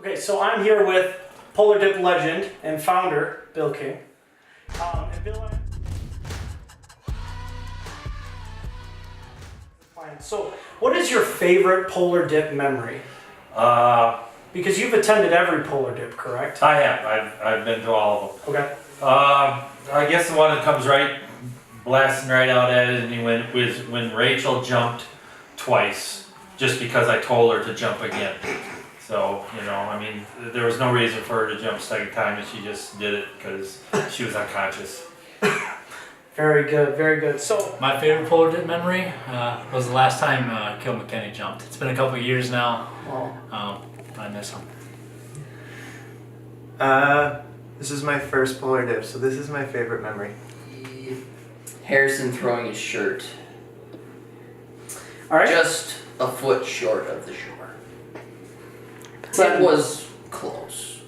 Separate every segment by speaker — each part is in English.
Speaker 1: Okay, so I'm here with Polar Dip legend and founder, Bill King. And Bill, so what is your favorite Polar Dip memory? Because you've attended every Polar Dip, correct?
Speaker 2: I have. I've been to all of them.
Speaker 1: Okay.
Speaker 2: I guess the one that comes right, blasting right out at it, was when Rachel jumped twice, just because I told her to jump again. So, I mean, there was no reason for her to jump a second time, and she just did it because she was unconscious.
Speaker 1: Very good, very good. So
Speaker 3: my favorite Polar Dip memory was the last time Kill McKinney jumped. It's been a couple of years now. I miss him.
Speaker 4: This is my first Polar Dip, so this is my favorite memory.
Speaker 5: Harrison throwing his shirt
Speaker 1: all right.
Speaker 5: just a foot short of the shore.
Speaker 1: But-
Speaker 5: It was close,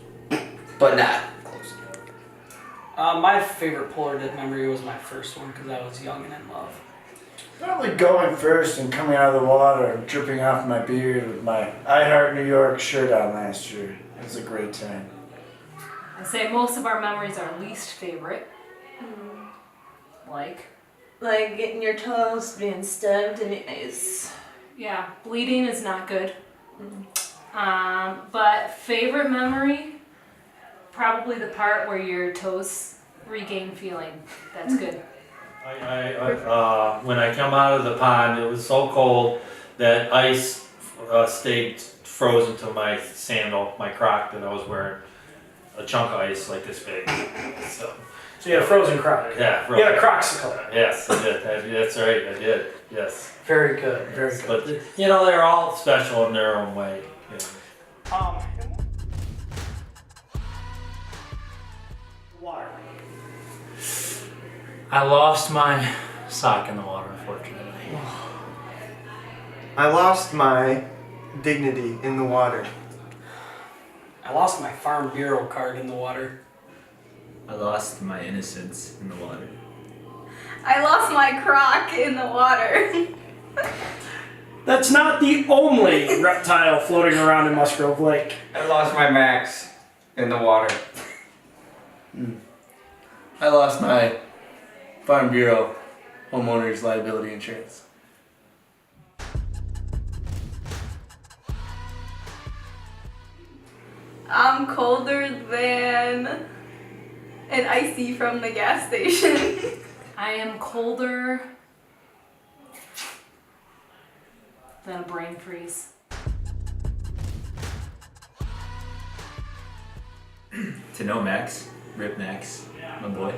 Speaker 5: but not close enough.
Speaker 6: My favorite Polar Dip memory was my first one because I was young and in love.
Speaker 7: Probably going first and coming out of the water and dripping off my beard with my I Heart New York shirt on last year. It was a great time.
Speaker 8: I say most of our memories are least favorite. Like
Speaker 9: getting your toes being stubbed in the ice.
Speaker 8: yeah, bleeding is not good. But favorite memory, probably the part where your toes regain feeling. That's good.
Speaker 2: When I come out of the pond, it was so cold that ice stayed frozen to my sandal, my Croc that I was wearing. A chunk of ice like this big. So
Speaker 1: you had a frozen Croc.
Speaker 2: yeah,
Speaker 1: You had a Croxicle.
Speaker 2: Yes, I did. That's right, I did. Yes.
Speaker 1: Very good, very good.
Speaker 2: But they're all special in their own way.
Speaker 1: Water.
Speaker 3: I lost my sock in the water, unfortunately.
Speaker 4: I lost my dignity in the water.
Speaker 6: I lost my Farm Bureau card in the water.
Speaker 10: I lost my innocence in the water.
Speaker 9: I lost my croc in the water.
Speaker 1: That's not the only reptile floating around in Musgrove Lake.
Speaker 11: I lost my Max in the water.
Speaker 7: I lost my Farm Bureau homeowners liability insurance.
Speaker 9: I'm colder than an icy from the gas station.
Speaker 8: I am colder than a brain freeze.
Speaker 10: To know Max, Rip Max, my boy,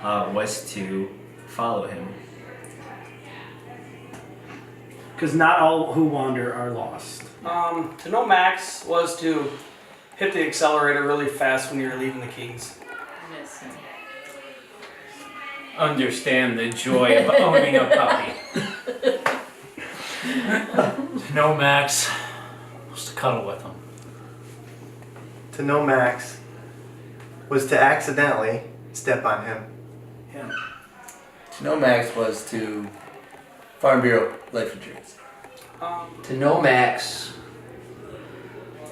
Speaker 10: was to follow him.
Speaker 1: Because not all who wander are lost.
Speaker 6: To know Max was to hit the accelerator really fast when you're leaving the keys.
Speaker 8: Miss him.
Speaker 3: Understand the joy of owning a puppy. To know Max was to cuddle with him.
Speaker 4: To know Max was to accidentally step on him.
Speaker 7: To know Max was to Farm Bureau life insurance.
Speaker 5: To know Max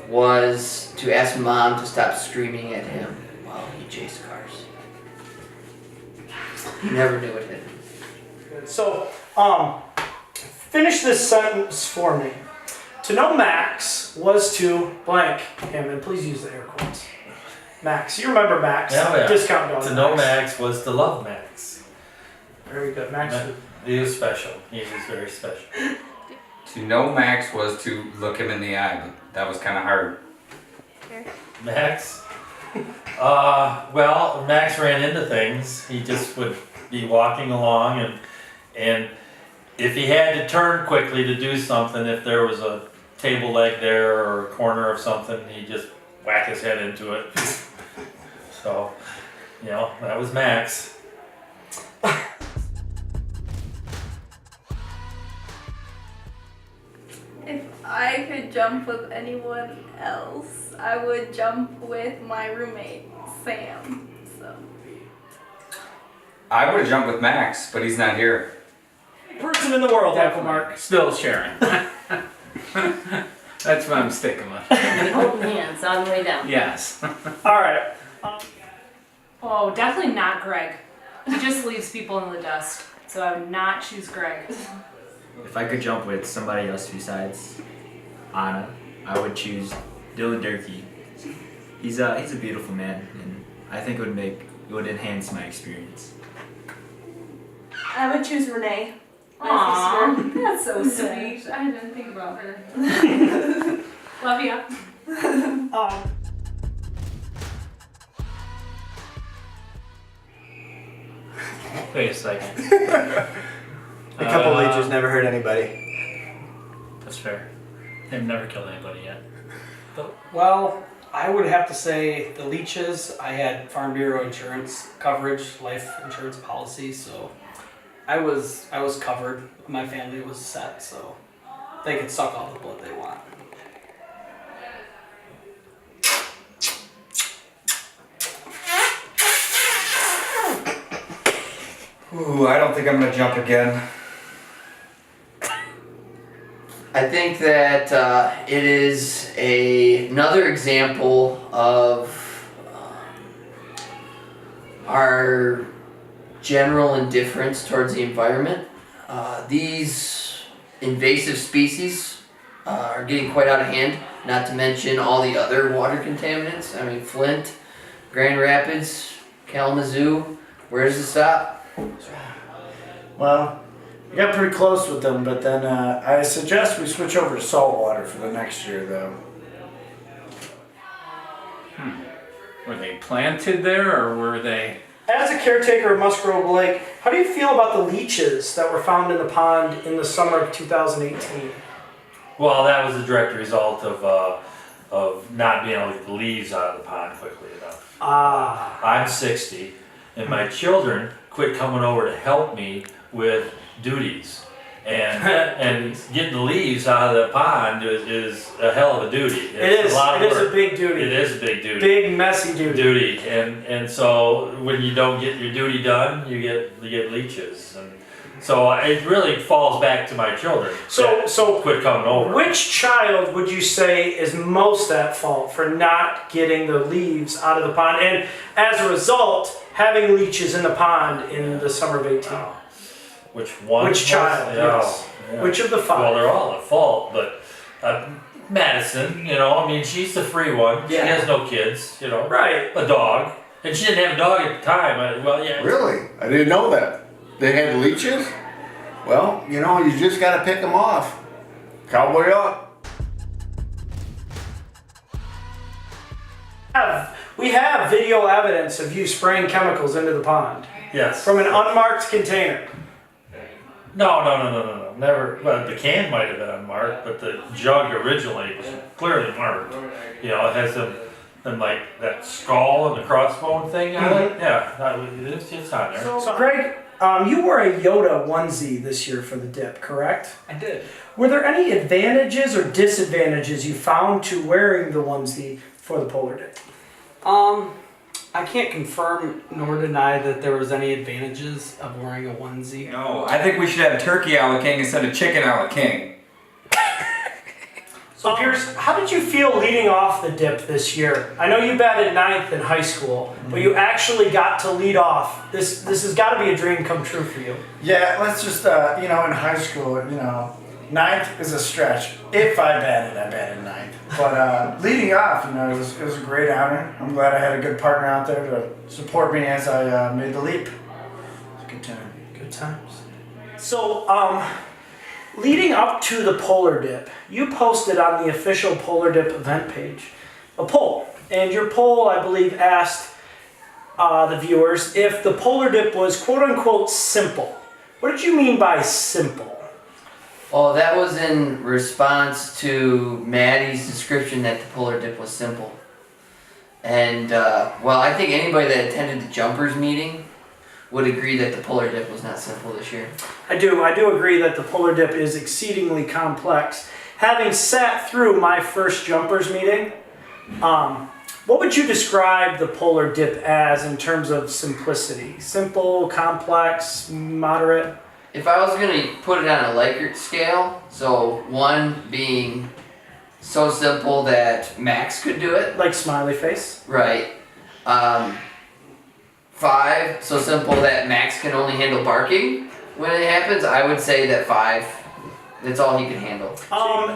Speaker 5: was to ask Mom to stop screaming at him while he chased cars. He never knew it hit him.
Speaker 1: Good. So, finish this sentence for me. To know Max was to blank him, and please use the air quotes. Max, you remember Max?
Speaker 2: Yeah.
Speaker 1: Discount dog.
Speaker 2: To know Max was to love Max.
Speaker 1: Very good, Max.
Speaker 2: He was special. He was very special.
Speaker 11: To know Max was to look him in the eye, but that was kind of hard.
Speaker 2: Max? Well, Max ran into things. He just would be walking along, and if he had to turn quickly to do something, if there was a table leg there or a corner of something, he'd just whack his head into it. So, that was Max.
Speaker 9: If I could jump with anyone else, I would jump with my roommate, Sam. So.
Speaker 11: I would have jumped with Max, but he's not here.
Speaker 1: Person in the world, Apple Mark.
Speaker 3: Still sharing.
Speaker 10: That's what I'm sticking with.
Speaker 12: Holding hands on the way down.
Speaker 10: Yes.
Speaker 1: All right.
Speaker 8: Oh, definitely not Greg. He just leaves people in the dust. So I would not choose Greg.
Speaker 10: If I could jump with somebody else besides Anna, I would choose Dylan Durkee. He's a beautiful man, and I think it would enhance my experience.
Speaker 9: I would choose Renee.
Speaker 8: Aww,
Speaker 9: My sister.
Speaker 8: that's so sweet. I didn't think about her. Love ya.
Speaker 3: Wait a second.
Speaker 4: A couple leeches never hurt anybody.
Speaker 3: That's fair. They've never killed anybody yet.
Speaker 6: Well, I would have to say the leeches. I had Farm Bureau insurance coverage, life insurance policy, so I was covered. My family was set, so they could suck all the blood they want.
Speaker 11: Ooh, I don't think I'm gonna jump again.
Speaker 5: I think that it is another example of our general indifference towards the environment. These invasive species are getting quite out of hand, not to mention all the other water contaminants. I mean, Flint, Grand Rapids, Kalamazoo, where does it stop?
Speaker 7: Well, we got pretty close with them, but then I suggest we switch over to salt water for the next year, though.
Speaker 3: Were they planted there, or were they?
Speaker 1: As a caretaker of Musgrove Lake, how do you feel about the leeches that were found in the pond in the summer of 2018?
Speaker 2: Well, that was a direct result of not being able to get the leaves out of the pond quickly enough. I'm 60, and my children quit coming over to help me with duties. And getting the leaves out of the pond is a hell of a duty. It's
Speaker 1: a big duty.
Speaker 2: It is a big duty.
Speaker 1: Big, messy duty.
Speaker 2: And so when you don't get your duty done, you get leeches. And so it really falls back to my children.
Speaker 1: So
Speaker 2: quit coming over.
Speaker 1: Which child would you say is most at fault for not getting the leaves out of the pond, and as a result, having leeches in the pond in the summer of 18?
Speaker 2: Which one?
Speaker 1: Which child? Yes.
Speaker 2: Yeah.
Speaker 1: Which of the five?
Speaker 2: Well, they're all at fault, but Madison, I mean, she's the free one. She has no kids,
Speaker 1: Right.
Speaker 2: A dog. And she didn't have a dog at the time.
Speaker 13: Really? I didn't know that. They had leeches? Well, you just gotta pick them off. Cowboy up.
Speaker 1: We have video evidence of you spraying chemicals into the pond.
Speaker 2: Yes.
Speaker 1: From an unmarked container.
Speaker 2: No. Never. Well, the can might have been unmarked, but the jug originally was clearly marked. It has them like that skull and the crossbone thing on it. Yeah, it's on there.
Speaker 1: So Greg, you wore a Yoda onesie this year for the dip, correct?
Speaker 6: I did.
Speaker 1: Were there any advantages or disadvantages you found to wearing the onesie for the polar dip?
Speaker 6: I can't confirm nor deny that there was any advantages of wearing a onesie.
Speaker 11: No, I think we should have turkey a la king instead of chicken a la king.
Speaker 1: So Pierce, how did you feel leading off the dip this year? I know you batted ninth in high school, but you actually got to lead off. This has got to be a dream come true for you.
Speaker 7: Yeah, let's just, in high school, ninth is a stretch. If I batted ninth. But leading off, it was a great honor. I'm glad I had a good partner out there to support me as I made the leap. It was a good time.
Speaker 1: Good times. So, leading up to the polar dip, you posted on the official polar dip event page a poll. And your poll, I believe, asked the viewers if the polar dip was quote-unquote simple. What did you mean by simple?
Speaker 5: Oh, that was in response to Maddie's description that the polar dip was simple. And, I think anybody that attended the jumpers meeting would agree that the polar dip was not simple this year.
Speaker 1: I do agree that the polar dip is exceedingly complex. Having sat through my first jumpers meeting, what would you describe the polar dip as in terms of simplicity? Simple, complex, moderate?
Speaker 5: If I was going to put it on a Likert scale, so 1 being so simple that Max could do it.
Speaker 1: Like smiley face.
Speaker 5: Right. 5, so simple that Max can only handle barking when it happens. I would say that 5, that's all he can handle.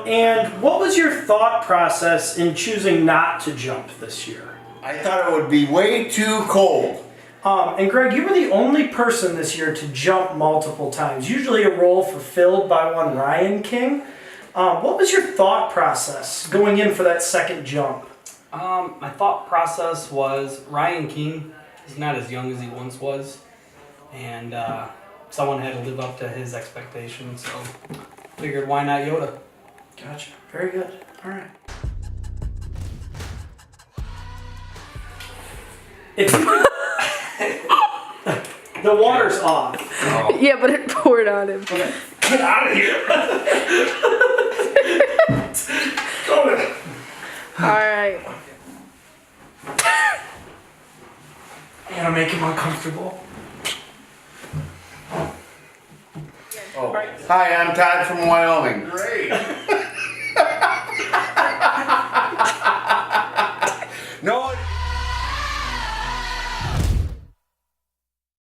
Speaker 1: And what was your thought process in choosing not to jump this year?
Speaker 13: I thought it would be way too cold.
Speaker 1: And Greg, you were the only person this year to jump multiple times. Usually a role fulfilled by one Ryan King. What was your thought process going in for that second jump?
Speaker 6: My thought process was Ryan King is not as young as he once was, and someone had to live up to his expectations, so figured why not Yoda?
Speaker 1: Gotcha. Very good. All right. If you could... The water's off.
Speaker 11: Oh.
Speaker 9: Yeah, but it poured on him.
Speaker 1: Okay. Get out of here. Go with it.
Speaker 9: Alright.
Speaker 1: I'm gonna make him uncomfortable.
Speaker 13: Hi, I'm Todd from Wyoming.
Speaker 1: Great.